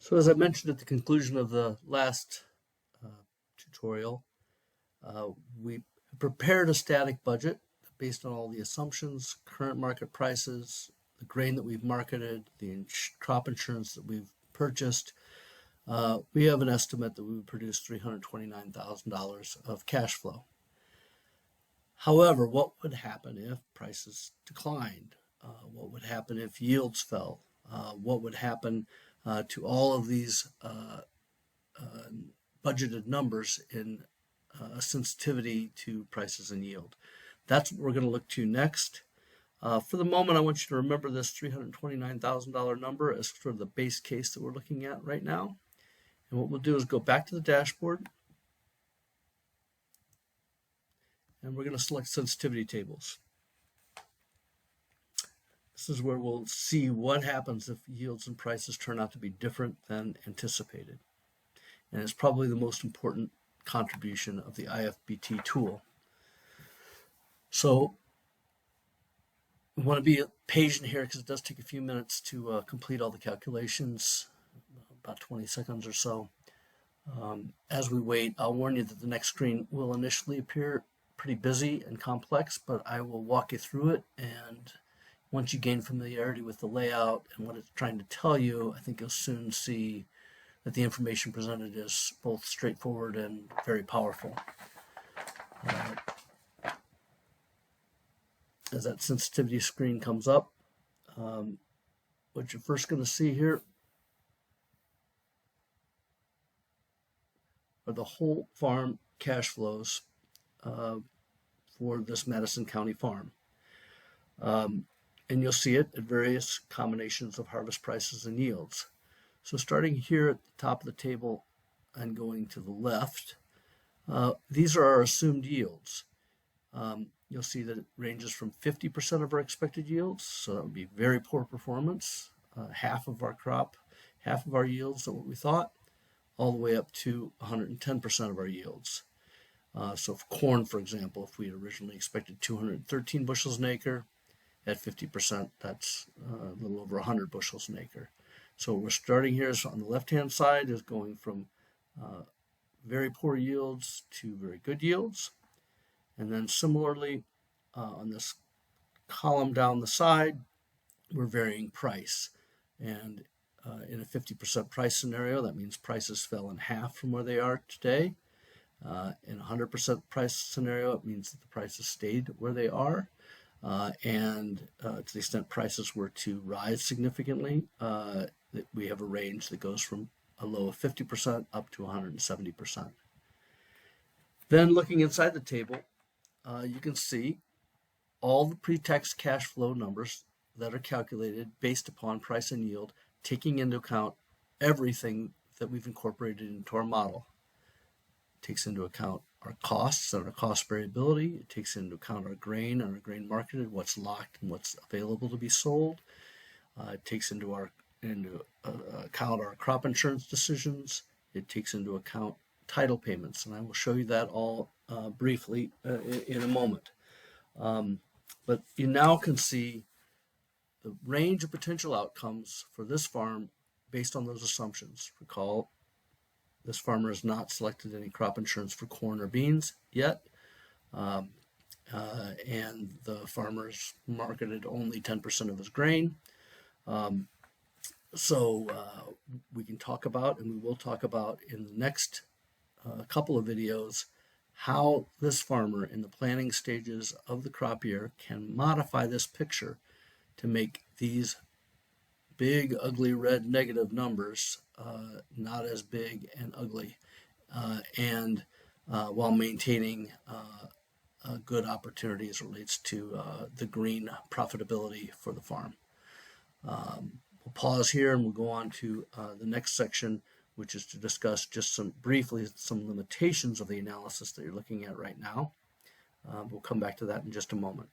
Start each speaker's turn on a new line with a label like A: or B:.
A: So as I mentioned at the conclusion of the last tutorial, we prepared a static budget based on all the assumptions, current market prices, the grain that we've marketed, the crop insurance that we've purchased. We have an estimate that we would produce $329,000 of cash flow. However, what would happen if prices declined? What would happen if yields fell? What would happen to all of these budgeted numbers in sensitivity to prices and yield? That's what we're going to look to next. For the moment, I want you to remember this $329,000 number as sort of the base case that we're looking at right now. And what we'll do is go back to the dashboard, and we're going to select sensitivity tables. This is where we'll see what happens if yields and prices turn out to be different than anticipated. And it's probably the most important contribution of the IFBT tool. So we want to be patient here because it does take a few minutes to complete all the calculations, about 20 seconds or so. As we wait, I'll warn you that the next screen will initially appear pretty busy and complex, but I will walk you through it, and once you gain familiarity with the layout and what it's trying to tell you, I think you'll soon see that the information presented is both straightforward and very powerful. As that sensitivity screen comes up, what you're first going to see here are the whole farm cash flows for this Madison County farm. And you'll see it at various combinations of harvest prices and yields. So starting here at the top of the table and going to the left, these are our assumed yields. You'll see that it ranges from 50% of our expected yields, so that would be very poor performance, half of our crop, half of our yields are what we thought, all the way up to 110% of our yields. So for corn, for example, if we had originally expected 213 bushels an acre, at 50%, that's a little over 100 bushels an acre. So we're starting here on the left-hand side is going from very poor yields to very good yields. And then similarly, on this column down the side, we're varying price. And in a 50% price scenario, that means prices fell in half from where they are today. In a 100% price scenario, it means that the prices stayed where they are. And to the extent prices were to rise significantly, we have a range that goes from a low of 50% up to 170%. Then looking inside the table, you can see all the pre-tax cash flow numbers that are calculated based upon price and yield, taking into account everything that we've incorporated into our model. It takes into account our costs and our cost variability. It takes into account our grain and our grain marketed, what's locked and what's available to be sold. It takes into account our crop insurance decisions. It takes into account title payments, and I will show you that all briefly in a moment. But you now can see the range of potential outcomes for this farm based on those assumptions. Recall, this farmer has not selected any crop insurance for corn or beans yet, and the farmer's marketed only 10% of his grain. So we can talk about, and we will talk about in the next couple of videos, how this farmer in the planning stages of the crop year can modify this picture to make these big, ugly, red negative numbers not as big and ugly, and while maintaining a good opportunity as it relates to the green profitability for the farm. We'll pause here and we'll go on to the next section, which is to discuss just briefly some limitations of the analysis that you're looking at right now. We'll come back to that in just a moment.